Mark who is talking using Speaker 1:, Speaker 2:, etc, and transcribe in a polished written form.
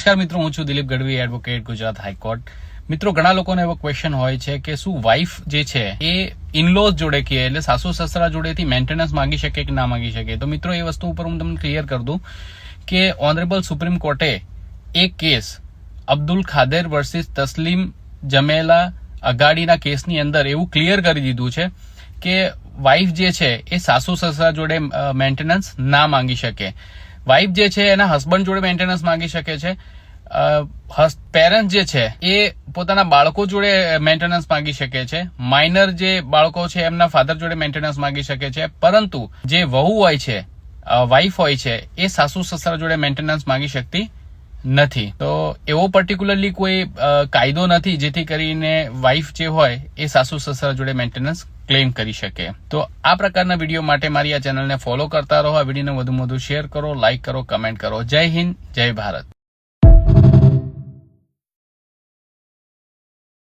Speaker 1: નમસ્કાર મિત્રો, હું છું દિલીપ ગઢવી, એડવોકેટ, ગુજરાત હાઈકોર્ટ. મિત્રો, ઘણા લોકોને એવો ક્વેશ્ચન હોય છે કે શું વાઇફ જે છે એ ઇનલોઝ જોડે કે એટલે સાસુ સસરા જોડેથી મેન્ટેનન્સ માંગી શકે કે ના માંગી શકે? તો મિત્રો, એ વસ્તુ ઉપર હું તમને ક્લિયર કરી દઉં કે ઓનરેબલ સુપ્રીમ કોર્ટે એક કેસ અબ્દુલ ખાદેર વર્સિસ તસ્લીમ જમેલા અગાડીના કેસની અંદર એવું ક્લિયર કરી દીધું છે કે વાઇફ જે છે એ સાસુ સસરા જોડે મેન્ટેનન્સ ના માંગી શકે. વાઇફ જે છે એના હસબન્ડ જોડે મેન્ટેનન્સ માંગી શકે છે. પેરેન્ટ જે છે એ પોતાના બાળકો જોડે મેન્ટેનન્સ માંગી શકે છે. માઇનર જે બાળકો છે એમના ફાધર જોડે મેન્ટેનન્સ માંગી શકે છે. પરંતુ જે વહુ હોય છે, વાઇફ હોય છે, એ સાસુ સસરા જોડે મેન્ટેનન્સ માંગી શકતી નથી. તો એવો પર્ટિક્યુલરલી કોઈ કાયદો નથી જેથી કરીને વાઇફ જે હોય એ સાસુ સસરા જોડે મેન્ટેનન્સ ક્લેમ કરી શકે. તો આ પ્રકારના વિડીયો માટે મારી આ ચેનલને ફોલો કરતા રહો. આ વિડીયોને વધુમાં વધુ શેર કરો, લાઇક કરો, કમેન્ટ કરો. જય હિન્દ, જય ભારત.